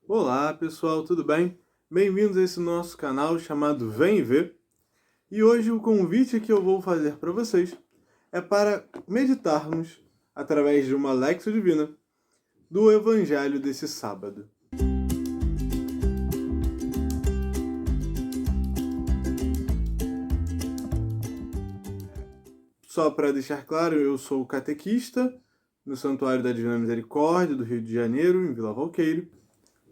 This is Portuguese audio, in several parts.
Olá pessoal, tudo bem? Bem-vindos a esse nosso canal chamado Vem Ver. E hoje o convite que eu vou fazer para vocês é para meditarmos, através de uma Lexio Divina, do Evangelho desse sábado. Só para deixar claro, eu sou catequista no Santuário da Divina Misericórdia do Rio de Janeiro, em Vila Valqueire.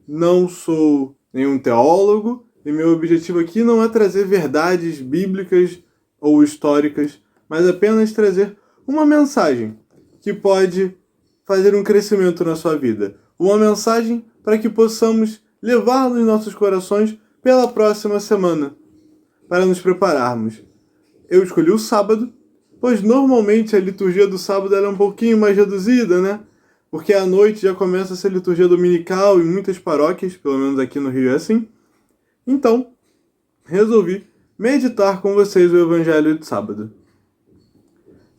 Não sou nenhum teólogo e meu objetivo aqui não é trazer verdades bíblicas ou históricas, mas apenas trazer uma mensagem que pode fazer um crescimento na sua vida. Uma mensagem para que possamos levar nos nossos corações pela próxima semana, para nos prepararmos. Eu escolhi o sábado, pois normalmente a liturgia do sábado é um pouquinho mais reduzida, né? Porque à noite já começa essa liturgia dominical em muitas paróquias, pelo menos aqui no Rio é assim. Então, resolvi meditar com vocês o Evangelho de sábado.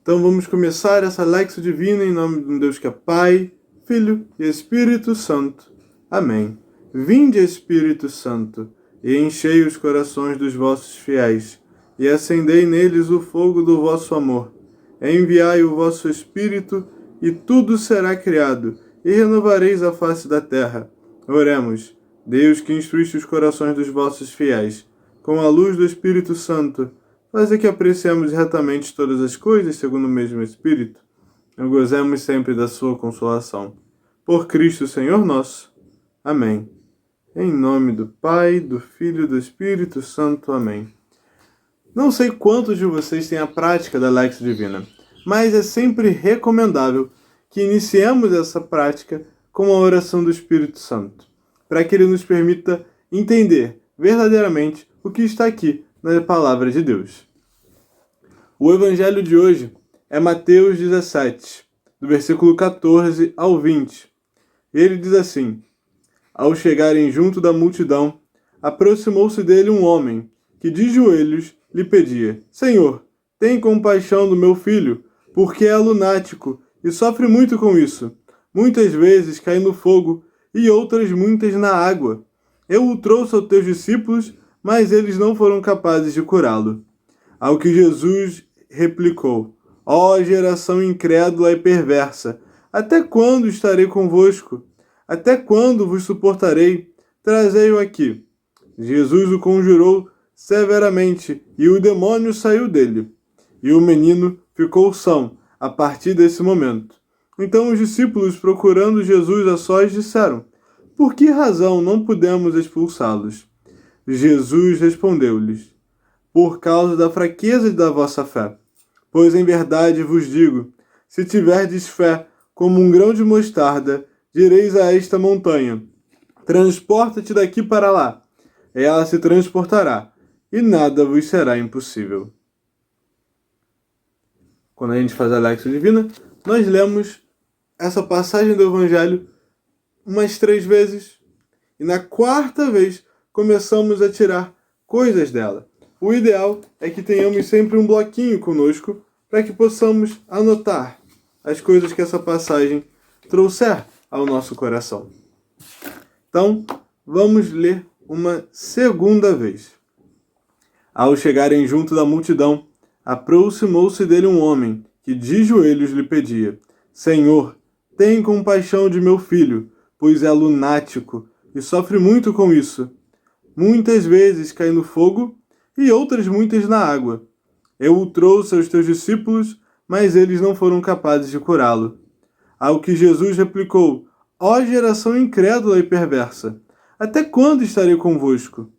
Então vamos começar essa Lexio Divina em nome de um Deus que é Pai, Filho e Espírito Santo. Amém. Vinde, Espírito Santo, e enchei os corações dos vossos fiéis, e acendei neles o fogo do vosso amor. Enviai o vosso Espírito, e tudo será criado, e renovareis a face da terra. Oremos. Deus, que instruíste os corações dos vossos fiéis, com a luz do Espírito Santo, faze que apreciemos retamente todas as coisas segundo o mesmo Espírito, e gozemos sempre da sua consolação. Por Cristo Senhor nosso. Amém. Em nome do Pai, do Filho e do Espírito Santo. Amém. Não sei quantos de vocês têm a prática da Lexio Divina, mas é sempre recomendável que iniciemos essa prática com a oração do Espírito Santo, para que ele nos permita entender verdadeiramente o que está aqui na Palavra de Deus. O Evangelho de hoje é Mateus 17, do versículo 14 ao 20. Ele diz assim: Ao chegarem junto da multidão, aproximou-se dele um homem, que de joelhos lhe pedia: Senhor, tem compaixão do meu filho, porque é lunático e sofre muito com isso. Muitas vezes cai no fogo e outras muitas na água. Eu o trouxe aos teus discípulos, mas eles não foram capazes de curá-lo. Ao que Jesus replicou: Ó geração incrédula e perversa, até quando estarei convosco? Até quando vos suportarei? Trazei-o aqui. Jesus o conjurou severamente, e o demônio saiu dele. E o menino ficou são a partir desse momento. Então os discípulos, procurando Jesus a sós, disseram: Por que razão não pudemos expulsá-los? Jesus respondeu-lhes: Por causa da fraqueza da vossa fé. Pois em verdade vos digo, se tiverdes fé como um grão de mostarda, direis a esta montanha: Transporta-te daqui para lá. E ela se transportará, e nada vos será impossível. Quando a gente faz a Lexio Divina, nós lemos essa passagem do Evangelho umas 3 vezes, e na 4ª vez começamos a tirar coisas dela. O ideal é que tenhamos sempre um bloquinho conosco para que possamos anotar as coisas que essa passagem trouxer ao nosso coração. Então, vamos ler uma 2ª vez. Ao chegarem junto da multidão, aproximou-se dele um homem, que de joelhos lhe pedia: Senhor, tem compaixão de meu filho, pois é lunático e sofre muito com isso. Muitas vezes cai no fogo e outras muitas na água. Eu o trouxe aos teus discípulos, mas eles não foram capazes de curá-lo. Ao que Jesus replicou: Ó geração incrédula e perversa, até quando estarei convosco?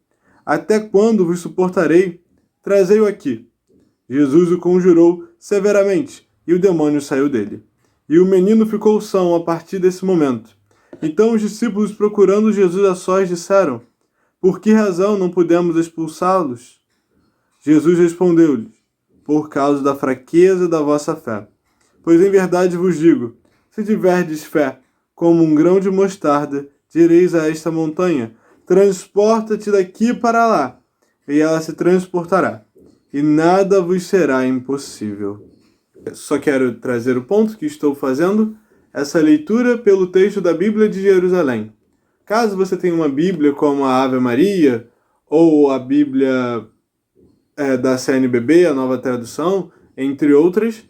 Até quando vos suportarei? Trazei-o aqui. Jesus o conjurou severamente, e o demônio saiu dele. E o menino ficou são a partir desse momento. Então os discípulos, procurando Jesus a sós, disseram: Por que razão não pudemos expulsá-los? Jesus respondeu-lhes: Por causa da fraqueza da vossa fé. Pois em verdade vos digo, se tiverdes fé como um grão de mostarda, direis a esta montanha: Transporta-te daqui para lá, e ela se transportará, e nada vos será impossível. Só quero trazer o ponto que estou fazendo essa leitura pelo texto da Bíblia de Jerusalém. Caso você tenha uma Bíblia como a Ave Maria, ou a Bíblia da CNBB, a Nova Tradução, entre outras,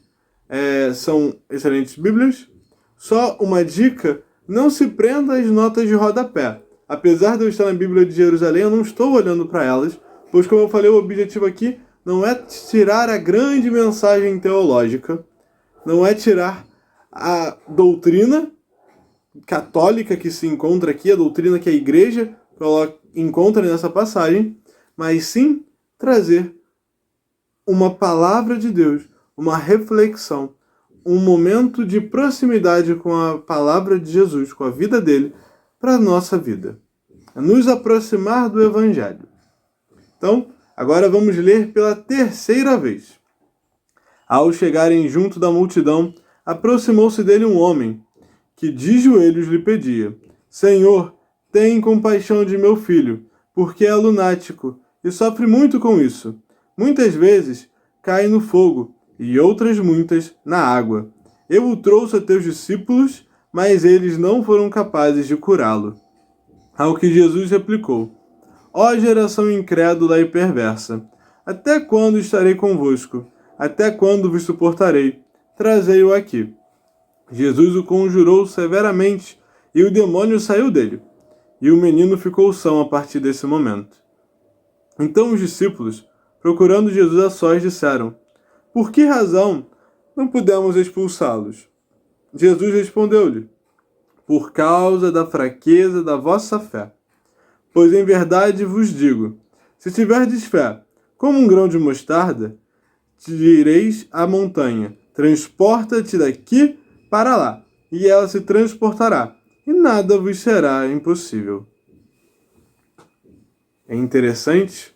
são excelentes Bíblias. Só uma dica, não se prenda às notas de rodapé. Apesar de eu estar na Bíblia de Jerusalém, eu não estou olhando para elas, pois, como eu falei, o objetivo aqui não é tirar a grande mensagem teológica, não é tirar a doutrina católica que se encontra aqui, a doutrina que a igreja encontra nessa passagem, mas sim trazer uma palavra de Deus, uma reflexão, um momento de proximidade com a palavra de Jesus, com a vida dele, para a nossa vida. É nos aproximar do Evangelho. Então, agora vamos ler pela terceira vez. Ao chegarem junto da multidão, aproximou-se dele um homem, que de joelhos lhe pedia: Senhor, tem compaixão de meu filho, porque é lunático e sofre muito com isso. Muitas vezes cai no fogo e outras muitas na água. Eu o trouxe a teus discípulos, mas eles não foram capazes de curá-lo. Ao que Jesus replicou: Ó geração incrédula e perversa, até quando estarei convosco? Até quando vos suportarei? Trazei-o aqui. Jesus o conjurou severamente, e o demônio saiu dele. E o menino ficou são a partir desse momento. Então os discípulos, procurando Jesus a sós, disseram: Por que razão não pudemos expulsá-los? Jesus respondeu-lhe: Por causa da fraqueza da vossa fé. Pois em verdade vos digo, se tiverdes fé, como um grão de mostarda, direis à montanha: transporta-te daqui para lá, e ela se transportará, e nada vos será impossível. É interessante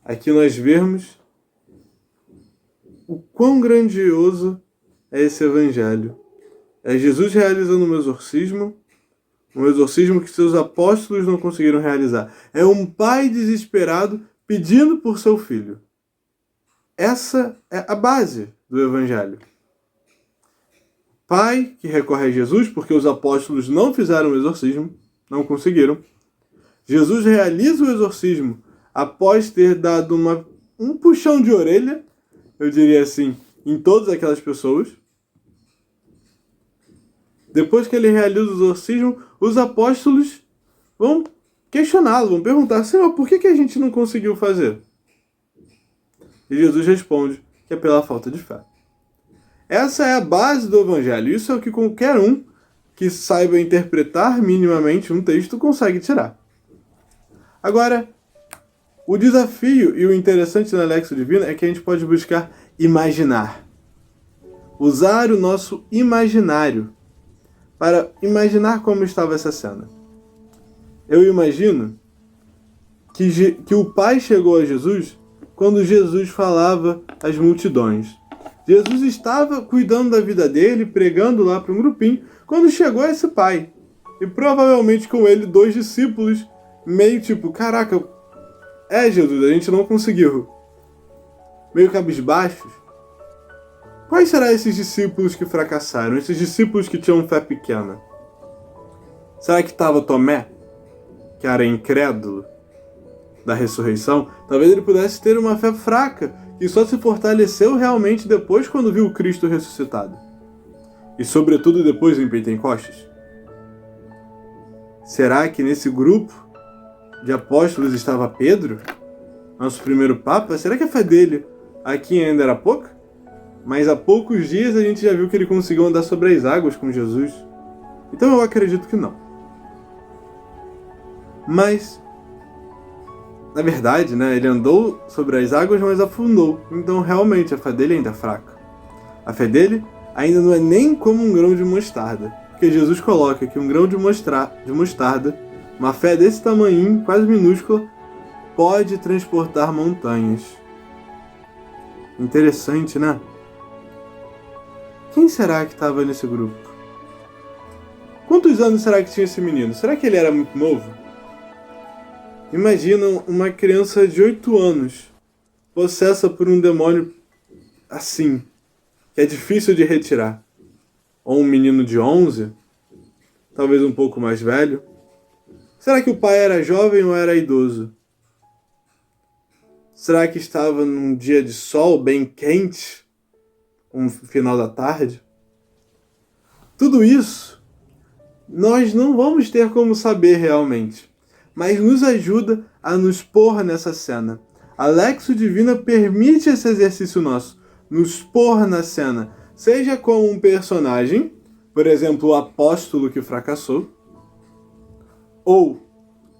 aqui nós vermos o quão grandioso é esse evangelho. É Jesus realizando um exorcismo que seus apóstolos não conseguiram realizar. É um pai desesperado pedindo por seu filho. Essa é a base do evangelho. Pai que recorre a Jesus porque os apóstolos não fizeram o exorcismo, não conseguiram. Jesus realiza o exorcismo após ter dado um puxão de orelha, eu diria assim, em todas aquelas pessoas. Depois que ele realiza o exorcismo, os apóstolos vão questioná-lo, vão perguntar: Senhor, por que a gente não conseguiu fazer? E Jesus responde que é pela falta de fé. Essa é a base do evangelho. Isso é o que qualquer um que saiba interpretar minimamente um texto consegue tirar. Agora, o desafio e o interessante na Lexio Divina é que a gente pode buscar imaginar. Usar o nosso imaginário para imaginar como estava essa cena. Eu imagino que o Pai chegou a Jesus quando Jesus falava às multidões. Jesus estava cuidando da vida dele, pregando lá para um grupinho, quando chegou esse Pai. E provavelmente com ele 2 discípulos, meio tipo: caraca, Jesus, a gente não conseguiu. Meio cabisbaixos. Quais serão esses discípulos que fracassaram? Esses discípulos que tinham fé pequena? Será que estava Tomé, que era incrédulo da ressurreição? Talvez ele pudesse ter uma fé fraca, que só se fortaleceu realmente depois quando viu o Cristo ressuscitado. E sobretudo depois em Pentecostes. Será que nesse grupo de apóstolos estava Pedro, nosso primeiro Papa? Será que a fé dele aqui ainda era pouca? Mas há poucos dias a gente já viu que ele conseguiu andar sobre as águas com Jesus. Então eu acredito que não. Mas, na verdade, ele andou sobre as águas, mas afundou. Então realmente a fé dele ainda é fraca. A fé dele ainda não é nem como um grão de mostarda. Porque Jesus coloca que um grão de mostarda, uma fé desse tamanhinho, quase minúscula, pode transportar montanhas. Interessante, né? Quem será que estava nesse grupo? Quantos anos será que tinha esse menino? Será que ele era muito novo? Imagina uma criança de 8 anos, possessa por um demônio assim, que é difícil de retirar. Ou um menino de 11, talvez um pouco mais velho. Será que o pai era jovem ou era idoso? Será que estava num dia de sol bem quente, um final da tarde? Tudo isso nós não vamos ter como saber realmente, mas nos ajuda a nos pôr nessa cena. A Lexio Divina permite esse exercício nosso, nos pôr na cena, seja como um personagem, por exemplo, o apóstolo que fracassou, ou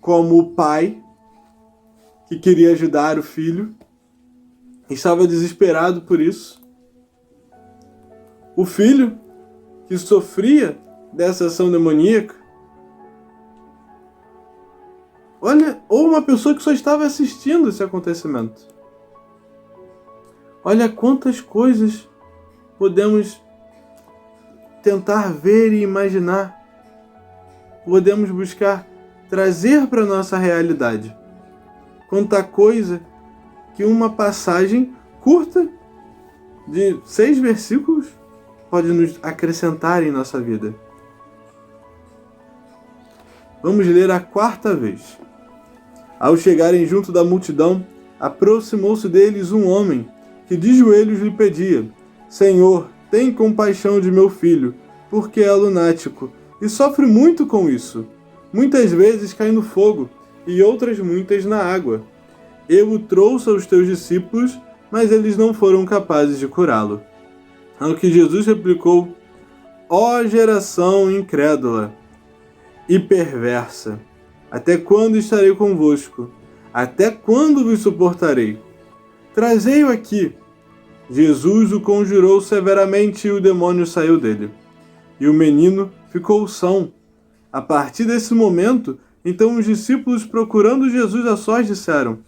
como o pai que queria ajudar o filho, estava desesperado por isso. O filho que sofria dessa ação demoníaca. Olha, ou uma pessoa que só estava assistindo esse acontecimento. Olha quantas coisas podemos tentar ver e imaginar. Podemos buscar trazer para a nossa realidade. Quanta coisa que uma passagem curta de 6 versículos pode nos acrescentar em nossa vida. Vamos ler a 4ª vez. Ao chegarem junto da multidão, aproximou-se deles um homem, que de joelhos lhe pedia: Senhor, tem compaixão de meu filho, porque é lunático, e sofre muito com isso. Muitas vezes cai no fogo, e outras muitas na água. Eu o trouxe aos teus discípulos, mas eles não foram capazes de curá-lo. Ao que Jesus replicou: Ó geração incrédula e perversa, até quando estarei convosco? Até quando vos suportarei? Trazei-o aqui. Jesus o conjurou severamente e o demônio saiu dele. E o menino ficou são. A partir desse momento, então os discípulos, procurando Jesus a sós, disseram: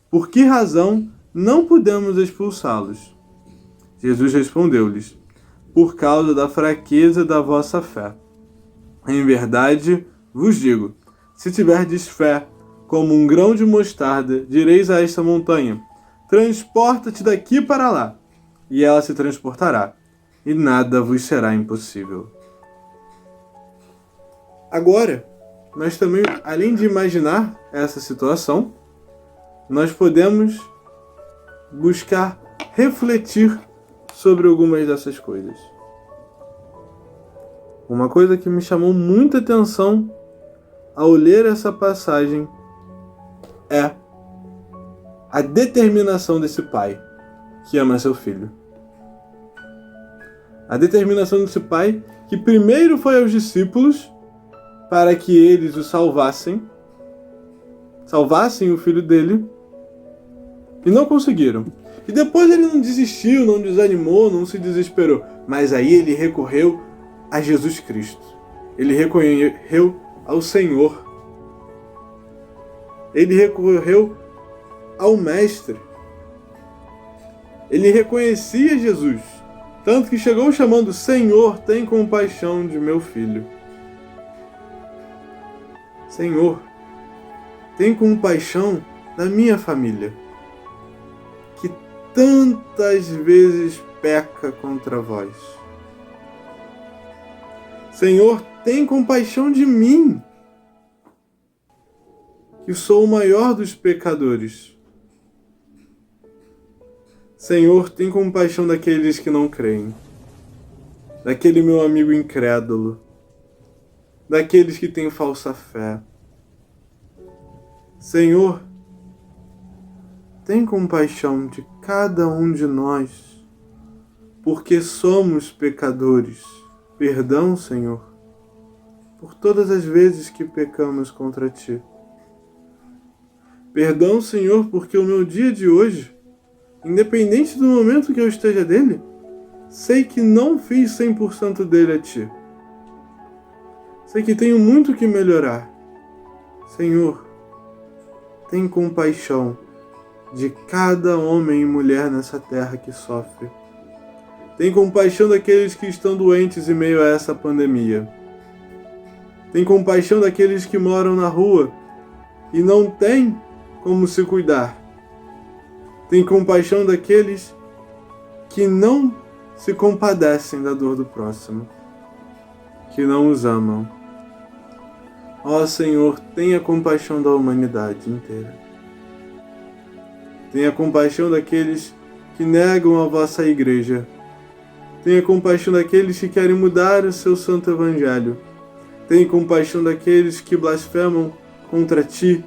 Por que razão não podemos expulsá-los? Jesus respondeu-lhes: Por causa da fraqueza da vossa fé. Em verdade vos digo, se tiverdes fé, como um grão de mostarda, direis a esta montanha: transporta-te daqui para lá, e ela se transportará, e nada vos será impossível. Agora, nós também, além de imaginar essa situação, nós podemos buscar refletir sobre algumas dessas coisas. Uma coisa que me chamou muita atenção ao ler essa passagem é a determinação desse pai que ama seu filho. A determinação desse pai que primeiro foi aos discípulos para que eles o salvassem o filho dele, e não conseguiram. E depois ele não desistiu, não desanimou, não se desesperou, mas aí ele recorreu a Jesus Cristo. Ele recorreu ao Senhor. Ele recorreu ao Mestre. Ele reconhecia Jesus, tanto que chegou chamando: Senhor, tem compaixão de meu filho. Senhor, tem compaixão da minha família, que tantas vezes peca contra vós. Senhor, tem compaixão de mim, que sou o maior dos pecadores. Senhor, tem compaixão daqueles que não creem, daquele meu amigo incrédulo, daqueles que têm falsa fé. Senhor, tem compaixão de cada um de nós, porque somos pecadores. Perdão, Senhor, por todas as vezes que pecamos contra Ti. Perdão, Senhor, porque o meu dia de hoje, independente do momento que eu esteja dele, sei que não fiz 100% dele a Ti. Sei que tenho muito que melhorar. Senhor, tem compaixão de cada homem e mulher nessa terra que sofre. Tem compaixão daqueles que estão doentes em meio a essa pandemia. Tem compaixão daqueles que moram na rua e não têm como se cuidar. Tem compaixão daqueles que não se compadecem da dor do próximo, que não os amam. Ó Senhor, tenha compaixão da humanidade inteira. Tenha compaixão daqueles que negam a vossa igreja. Tenha compaixão daqueles que querem mudar o seu santo evangelho. Tenha compaixão daqueles que blasfemam contra ti,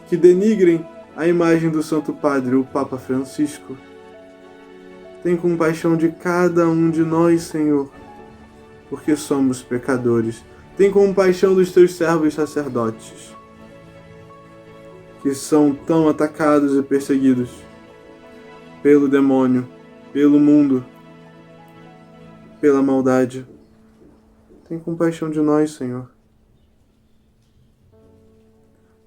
que denigrem a imagem do Santo Padre, o Papa Francisco. Tenha compaixão de cada um de nós, Senhor, porque somos pecadores. Tenha compaixão dos teus servos sacerdotes, que são tão atacados e perseguidos pelo demônio, pelo mundo, pela maldade. Tem compaixão de nós, Senhor.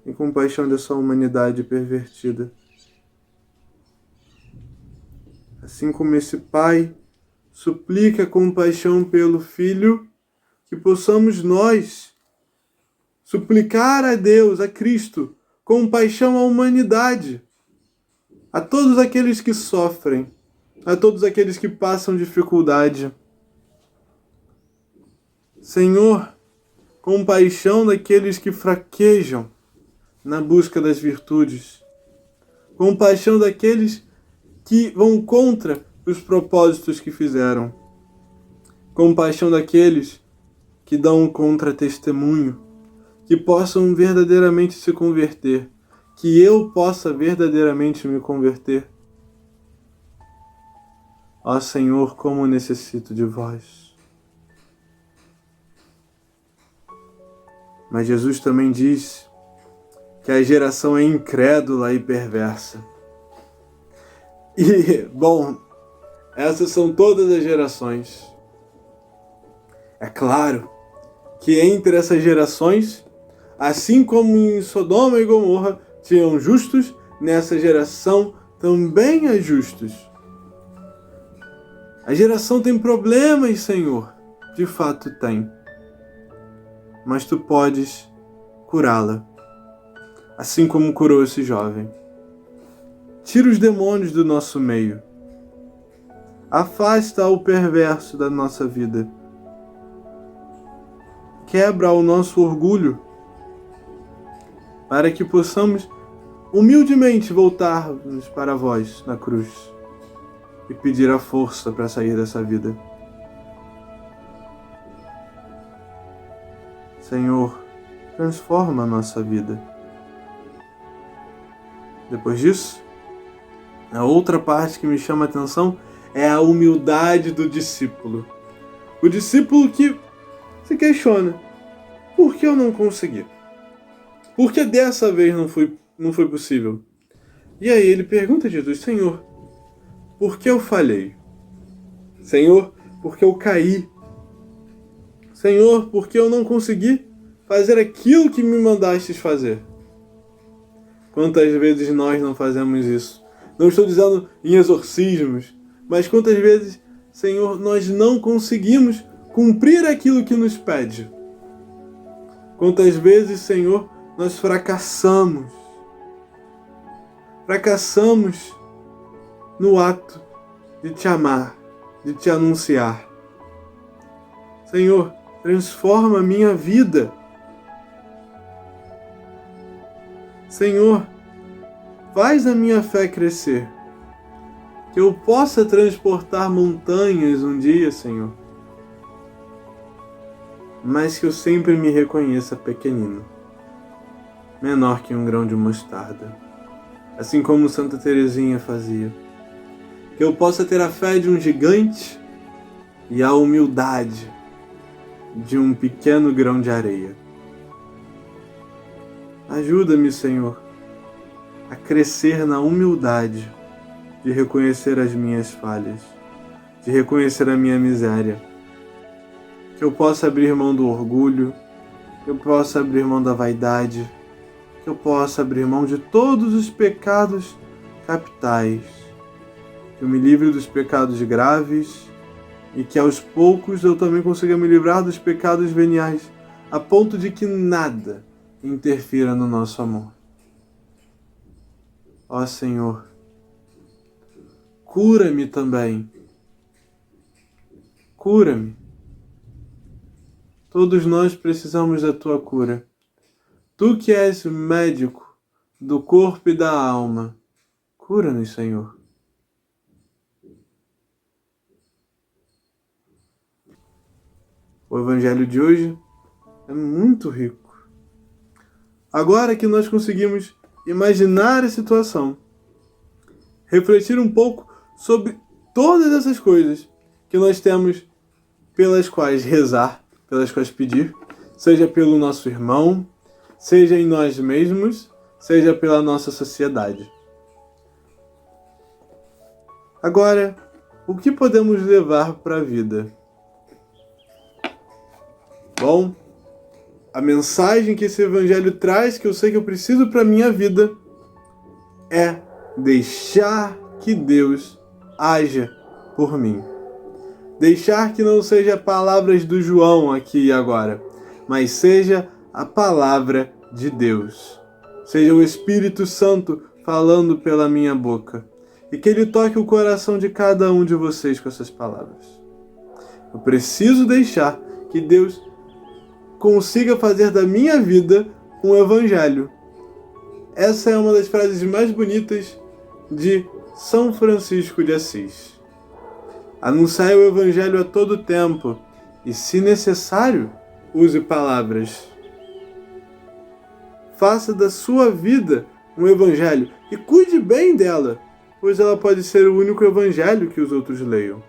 Tem compaixão dessa humanidade pervertida. Assim como esse Pai suplica compaixão pelo Filho, que possamos nós suplicar a Deus, a Cristo, compaixão à humanidade, a todos aqueles que sofrem, a todos aqueles que passam dificuldade. Senhor, compaixão daqueles que fraquejam na busca das virtudes. Compaixão daqueles que vão contra os propósitos que fizeram. Compaixão daqueles que dão um contra-testemunho, que possam verdadeiramente se converter, que eu possa verdadeiramente me converter. Ó Senhor, como necessito de vós. Mas Jesus também diz que a geração é incrédula e perversa. E, bom, essas são todas as gerações. É claro que entre essas gerações, assim como em Sodoma e Gomorra tinham justos, nessa geração também há justos. A geração tem problemas, Senhor. De fato tem. Mas tu podes curá-la, assim como curou esse jovem. Tira os demônios do nosso meio. Afasta o perverso da nossa vida. Quebra o nosso orgulho, para que possamos humildemente voltarmos para vós na cruz e pedir a força para sair dessa vida. Senhor, transforma a nossa vida. Depois disso, a outra parte que me chama a atenção é a humildade do discípulo. O discípulo que se questiona: por que eu não consegui? Por que dessa vez não foi possível? E aí ele pergunta a Jesus: Senhor, por que eu falhei? Senhor, por que eu caí? Senhor, por que eu não consegui fazer aquilo que me mandastes fazer? Quantas vezes nós não fazemos isso? Não estou dizendo em exorcismos, mas quantas vezes, Senhor, nós não conseguimos cumprir aquilo que nos pede? Quantas vezes, Senhor, nós fracassamos? Fracassamos no ato de te amar, de te anunciar. Senhor, transforma a minha vida. Senhor, faz a minha fé crescer. Que eu possa transportar montanhas um dia, Senhor. Mas que eu sempre me reconheça pequenino, menor que um grão de mostarda. Assim como Santa Teresinha fazia. Que eu possa ter a fé de um gigante e a humildade de um pequeno grão de areia. Ajuda-me, Senhor, a crescer na humildade de reconhecer as minhas falhas, de reconhecer a minha miséria. Que eu possa abrir mão do orgulho, que eu possa abrir mão da vaidade, que eu possa abrir mão de todos os pecados capitais, que eu me livre dos pecados graves e que aos poucos eu também consiga me livrar dos pecados veniais, a ponto de que nada interfira no nosso amor. Ó Senhor, cura-me também. Cura-me. Todos nós precisamos da tua cura. Tu que és médico do corpo e da alma, cura-nos, Senhor. O Evangelho de hoje é muito rico. Agora que nós conseguimos imaginar a situação, refletir um pouco sobre todas essas coisas que nós temos pelas quais rezar, pelas quais pedir, seja pelo nosso irmão, seja em nós mesmos, seja pela nossa sociedade. Agora, o que podemos levar para a vida? Bom, a mensagem que esse evangelho traz, que eu sei que eu preciso para a minha vida, é deixar que Deus haja por mim. Deixar que não seja palavras do João aqui e agora, mas seja a palavra de Deus. Seja o Espírito Santo falando pela minha boca. E que Ele toque o coração de cada um de vocês com essas palavras. Eu preciso deixar que Deus consiga fazer da minha vida um evangelho. Essa é uma das frases mais bonitas de São Francisco de Assis. Anunciai o evangelho a todo tempo e, se necessário, use palavras. Faça da sua vida um evangelho e cuide bem dela, pois ela pode ser o único evangelho que os outros leiam.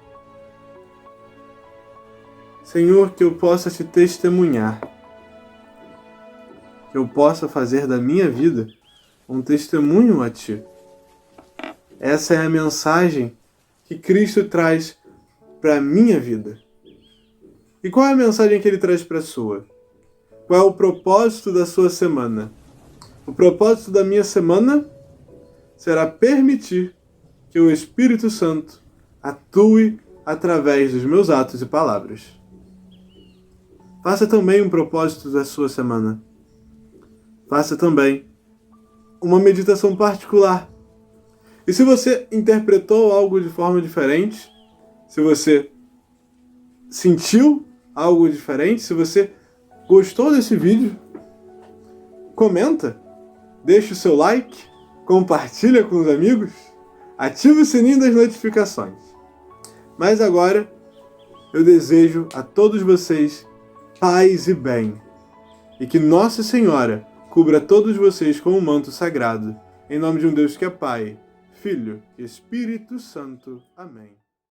Senhor, que eu possa te testemunhar, que eu possa fazer da minha vida um testemunho a ti. Essa é a mensagem que Cristo traz para a minha vida. E qual é a mensagem que Ele traz para a sua? Qual é o propósito da sua semana? O propósito da minha semana será permitir que o Espírito Santo atue através dos meus atos e palavras. Faça também um propósito da sua semana. Faça também uma meditação particular. E se você interpretou algo de forma diferente, se você sentiu algo diferente, se você gostou desse vídeo, comenta, deixa o seu like, compartilha com os amigos, ativa o sininho das notificações. Mas agora eu desejo a todos vocês paz e bem, e que Nossa Senhora cubra todos vocês com um manto sagrado, em nome de um Deus que é Pai, Filho e Espírito Santo. Amém.